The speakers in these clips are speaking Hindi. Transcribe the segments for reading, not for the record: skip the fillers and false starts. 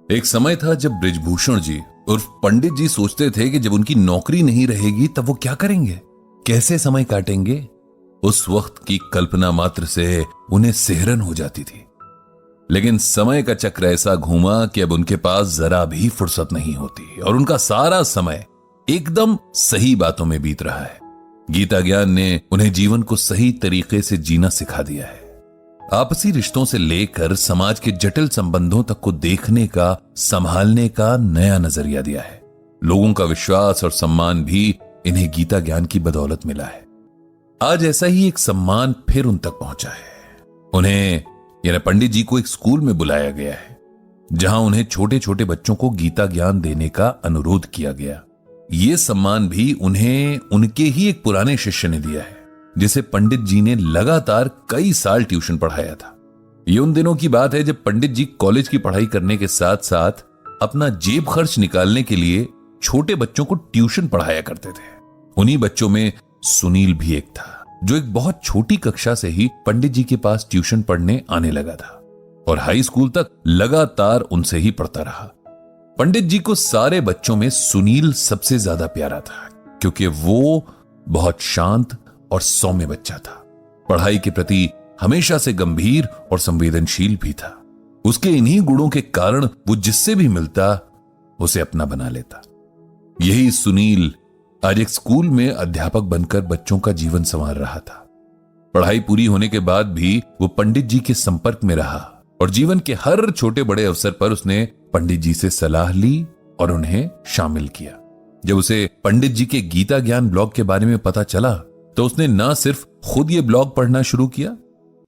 एक समय था जब बृजभूषण जी उर्फ पंडित जी सोचते थे कि जब उनकी नौकरी नहीं रहेगी तब वो क्या करेंगे, कैसे समय काटेंगे। उस वक्त की कल्पना मात्र से उन्हें सिहरन हो जाती थी। लेकिन समय का चक्र ऐसा घूमा कि अब उनके पास जरा भी फुर्सत नहीं होती और उनका सारा समय एकदम सही बातों में बीत रहा है। गीता ज्ञान ने उन्हें जीवन को सही तरीके से जीना सिखा दिया है। आपसी रिश्तों से लेकर समाज के जटिल संबंधों तक को देखने का, संभालने का नया नजरिया दिया है। लोगों का विश्वास और सम्मान भी इन्हें गीता ज्ञान की बदौलत मिला है। आज ऐसा ही एक सम्मान फिर उन तक पहुंचा है। उन्हें यानी पंडित जी को एक स्कूल में बुलाया गया है जहां उन्हें छोटे छोटे बच्चों को गीता ज्ञान देने का अनुरोध किया गया। यह सम्मान भी उन्हें उनके ही एक पुराने शिष्य ने दिया है जिसे पंडित जी ने लगातार कई साल ट्यूशन पढ़ाया था। ये उन दिनों की बात है जब पंडित जी कॉलेज की पढ़ाई करने के साथ साथ अपना जेब खर्च निकालने के लिए छोटे बच्चों को ट्यूशन पढ़ाया करते थे। उन्हीं बच्चों में सुनील भी एक था जो एक बहुत छोटी कक्षा से ही पंडित जी के पास ट्यूशन पढ़ने आने लगा था और हाई स्कूल तक लगातार उनसे ही पढ़ता रहा। पंडित जी को सारे बच्चों में सुनील सबसे ज्यादा प्यारा था क्योंकि वो बहुत शांत और सौम्य बच्चा था। पढ़ाई के प्रति हमेशा से गंभीर और संवेदनशील भी था। उसके इन्हीं गुणों के कारण वो जिससे भी मिलता उसे अपना बना लेता। यही सुनील आज एक स्कूल में अध्यापक बनकर बच्चों का जीवन संवार रहा था। पढ़ाई पूरी होने के बाद भी वो पंडित जी के संपर्क में रहा और जीवन के हर छोटे बड़े अवसर पर उसने पंडित जी से सलाह ली और उन्हें शामिल किया। जब उसे पंडित जी के गीता ज्ञान ब्लॉग के बारे में पता चला तो उसने न सिर्फ खुद ये ब्लॉग पढ़ना शुरू किया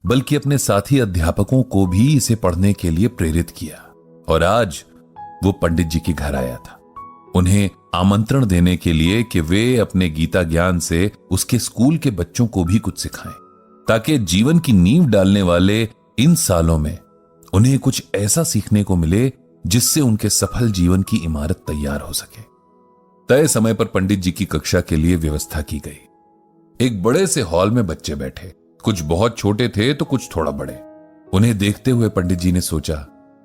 बल्कि अपने साथी अध्यापकों को भी इसे पढ़ने के लिए प्रेरित किया। और आज वो पंडित जी के घर आया था उन्हें आमंत्रण देने के लिए कि वे अपने गीता ज्ञान से उसके स्कूल के बच्चों को भी कुछ सिखाएं ताकि जीवन की नींव डालने वाले इन सालों में उन्हें कुछ ऐसा सीखने को मिले जिससे उनके सफल जीवन की इमारत तैयार हो सके। तय समय पर पंडित जी की कक्षा के लिए व्यवस्था की गई। एक बड़े से हॉल में बच्चे बैठे, कुछ बहुत छोटे थे तो कुछ थोड़ा बड़े। उन्हें देखते हुए पंडित जी ने सोचा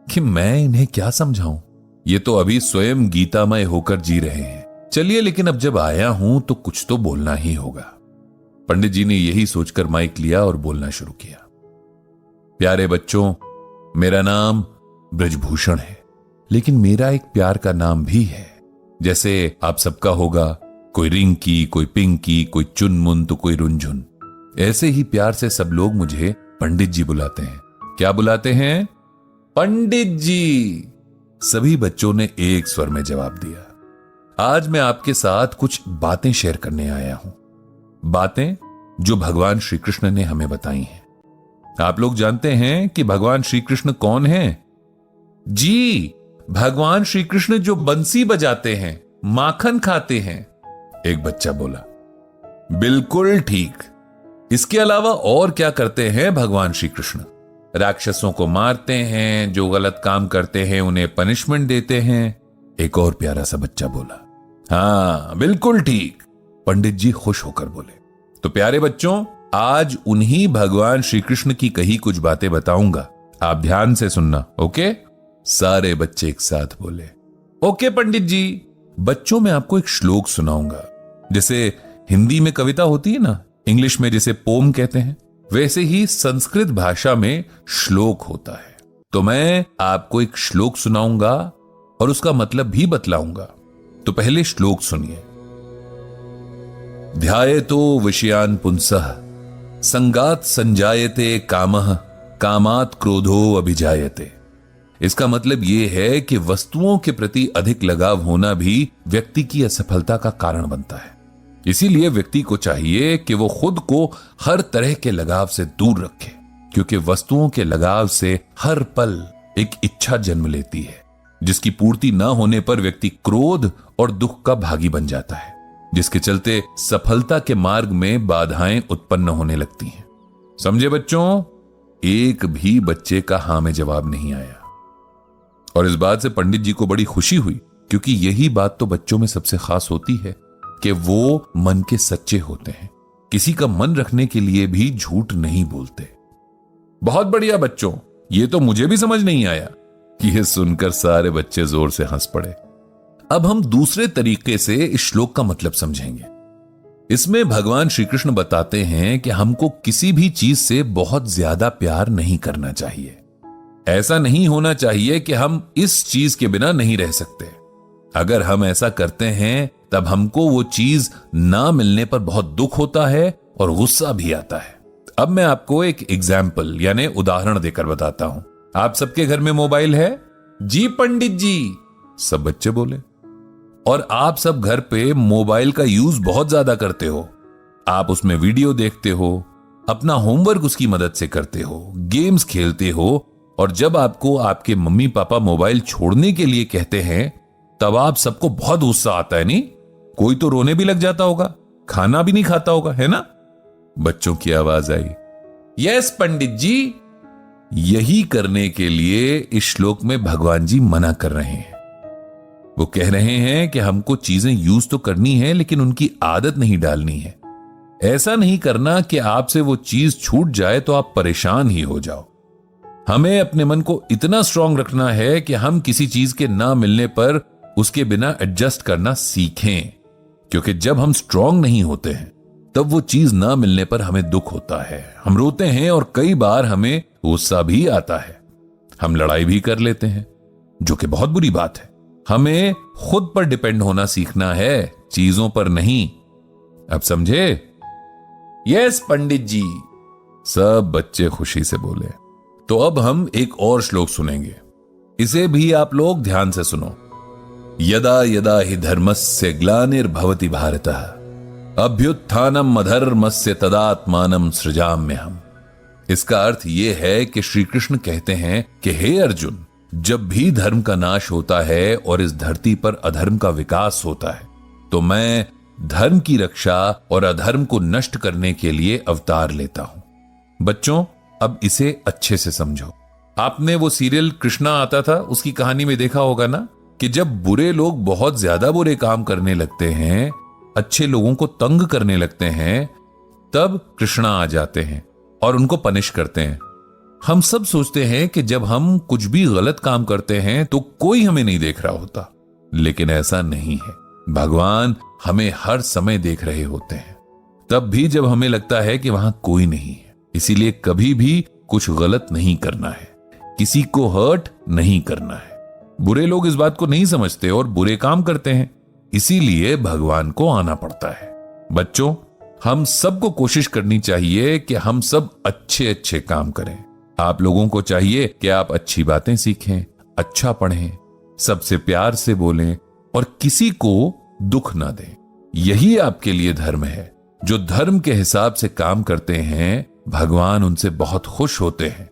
कि मैं इन्हें क्या समझाऊं, ये तो अभी स्वयं गीतामय होकर जी रहे हैं। चलिए लेकिन अब जब आया हूं तो कुछ तो बोलना ही होगा। पंडित जी ने यही सोचकर माइक लिया और बोलना शुरू किया। प्यारे बच्चों, मेरा नाम बृजभूषण है, लेकिन मेरा एक प्यार का नाम भी है। जैसे आप सबका होगा, कोई रिंकी, कोई पिंकी, कोई चुनमुन तो कोई रुंझुन। ऐसे ही प्यार से सब लोग मुझे पंडित जी बुलाते हैं। क्या बुलाते हैं? पंडित जी। सभी बच्चों ने एक स्वर में जवाब दिया। आज मैं आपके साथ कुछ बातें शेयर करने आया हूं, बातें जो भगवान श्री कृष्ण ने हमें बताई हैं। आप लोग जानते हैं कि भगवान श्री कृष्ण कौन हैं? जी, भगवान श्री कृष्ण जो बंसी बजाते हैं, माखन खाते हैं। एक बच्चा बोला। बिल्कुल ठीक। इसके अलावा और क्या करते हैं भगवान श्री कृष्ण? राक्षसों को मारते हैं, जो गलत काम करते हैं उन्हें पनिशमेंट देते हैं। एक और प्यारा सा बच्चा बोला। हाँ, बिल्कुल ठीक। पंडित जी खुश होकर बोले। तो प्यारे बच्चों, आज उन्हीं भगवान श्री कृष्ण की कही कुछ बातें बताऊंगा। आप ध्यान से सुनना, ओके? सारे बच्चे एक साथ बोले, ओके पंडित जी। बच्चों, मैं आपको एक श्लोक सुनाऊंगा। जैसे हिंदी में कविता होती है ना, इंग्लिश में जिसे पोम कहते हैं, वैसे ही संस्कृत भाषा में श्लोक होता है। तो मैं आपको एक श्लोक सुनाऊंगा और उसका मतलब भी बतलाऊंगा। तो पहले श्लोक सुनिए। ध्यायतो विषयान पुंसः संगात संजायते कामः कामात् क्रोधो अभिजायते। इसका मतलब यह है कि वस्तुओं के प्रति अधिक लगाव होना भी व्यक्ति की असफलता का कारण बनता है। इसीलिए व्यक्ति को चाहिए कि वो खुद को हर तरह के लगाव से दूर रखे, क्योंकि वस्तुओं के लगाव से हर पल एक इच्छा जन्म लेती है जिसकी पूर्ति न होने पर व्यक्ति क्रोध और दुख का भागी बन जाता है, जिसके चलते सफलता के मार्ग में बाधाएं उत्पन्न होने लगती हैं। समझे बच्चों? एक भी बच्चे का हां में जवाब नहीं आया और इस बात से पंडित जी को बड़ी खुशी हुई, क्योंकि यही बात तो बच्चों में सबसे खास होती है कि वो मन के सच्चे होते हैं। किसी का मन रखने के लिए भी झूठ नहीं बोलते। बहुत बढ़िया बच्चों, ये तो मुझे भी समझ नहीं आया यह सुनकर सारे बच्चे जोर से हंस पड़े। अब हम दूसरे तरीके से इस श्लोक का मतलब समझेंगे। इसमें भगवान श्री कृष्ण बताते हैं कि हमको किसी भी चीज से बहुत ज्यादा प्यार नहीं करना चाहिए। ऐसा नहीं होना चाहिए कि हम इस चीज के बिना नहीं रह सकते। अगर हम ऐसा करते हैं तब हमको वो चीज ना मिलने पर बहुत दुख होता है और गुस्सा भी आता है। अब मैं आपको एक एग्जाम्पल यानी उदाहरण देकर बताता हूं। आप सबके घर में मोबाइल है? जी पंडित जी, सब बच्चे बोले। और आप सब घर पे मोबाइल का यूज बहुत ज्यादा करते हो। आप उसमें वीडियो देखते हो, अपना होमवर्क उसकी मदद से करते हो, गेम्स खेलते हो, और जब आपको आपके मम्मी पापा मोबाइल छोड़ने के लिए कहते हैं तब आप सबको बहुत गुस्सा आता है, नहीं? कोई तो रोने भी लग जाता होगा, खाना भी नहीं खाता होगा, है ना? बच्चों की आवाज आई, यस पंडित जी। यही करने के लिए इस श्लोक में भगवान जी मना कर रहे हैं। वो कह रहे हैं कि हमको चीजें यूज तो करनी है लेकिन उनकी आदत नहीं डालनी है। ऐसा नहीं करना कि आपसे वो चीज छूट जाए तो आप परेशान ही हो जाओ। हमें अपने मन को इतना स्ट्रांग रखना है कि हम किसी चीज के ना मिलने पर उसके बिना एडजस्ट करना सीखें, क्योंकि जब हम स्ट्रांग नहीं होते हैं तब वो चीज ना मिलने पर हमें दुख होता है, हम रोते हैं और कई बार हमें गुस्सा भी आता है। हम लड़ाई भी कर लेते हैं, जो कि बहुत बुरी बात है। हमें खुद पर डिपेंड होना सीखना है, चीजों पर नहीं। अब समझे? यस पंडित जी, सब बच्चे खुशी से बोले। तो अब हम एक और श्लोक सुनेंगे, इसे भी आप लोग ध्यान से सुनो। यदा यदा हि धर्मस्य ग्लानिर्भवति भारतः अभ्युत्थानम अधर्मस्य तदात्मानं सृजाम्यहम्। इसका अर्थ यह है कि श्री कृष्ण कहते हैं कि हे अर्जुन, जब भी धर्म का नाश होता है और इस धरती पर अधर्म का विकास होता है तो मैं धर्म की रक्षा और अधर्म को नष्ट करने के लिए अवतार लेता हूं। बच्चों, अब इसे अच्छे से समझो। आपने वो सीरियल कृष्णा आता था, उसकी कहानी में देखा होगा ना कि जब बुरे लोग बहुत ज्यादा बुरे काम करने लगते हैं, अच्छे लोगों को तंग करने लगते हैं, तब कृष्णा आ जाते हैं और उनको पनिश करते हैं। हम सब सोचते हैं कि जब हम कुछ भी गलत काम करते हैं तो कोई हमें नहीं देख रहा होता, लेकिन ऐसा नहीं है। भगवान हमें हर समय देख रहे होते हैं, तब भी जब हमें लगता है कि वहां कोई नहीं है। इसीलिए कभी भी कुछ गलत नहीं करना है, किसी को हर्ट नहीं करना है। बुरे लोग इस बात को नहीं समझते और बुरे काम करते हैं, इसीलिए भगवान को आना पड़ता है। बच्चों, हम सबको कोशिश करनी चाहिए कि हम सब अच्छे अच्छे काम करें। आप लोगों को चाहिए कि आप अच्छी बातें सीखें, अच्छा पढ़ें, सबसे प्यार से बोलें और किसी को दुख ना दें। यही आपके लिए धर्म है। जो धर्म के हिसाब से काम करते हैं, भगवान उनसे बहुत खुश होते हैं।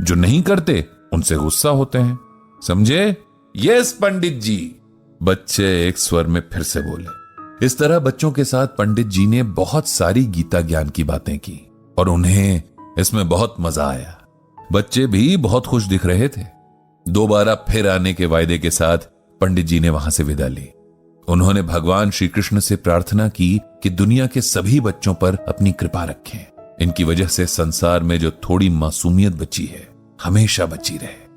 जो नहीं करते, उनसे गुस्सा होते हैं। समझे? यस पंडित जी, बच्चे एक स्वर में फिर से बोले। इस तरह बच्चों के साथ पंडित जी ने बहुत सारी गीता ज्ञान की बातें की और उन्हें इसमें बहुत मजा आया। बच्चे भी बहुत खुश दिख रहे थे। दोबारा फिर आने के वायदे के साथ पंडित जी ने वहां से विदा ली। उन्होंने भगवान श्री कृष्ण से प्रार्थना की कि दुनिया के सभी बच्चों पर अपनी कृपा रखें। इनकी वजह से संसार में जो थोड़ी मासूमियत बची है, हमेशा बची रहे।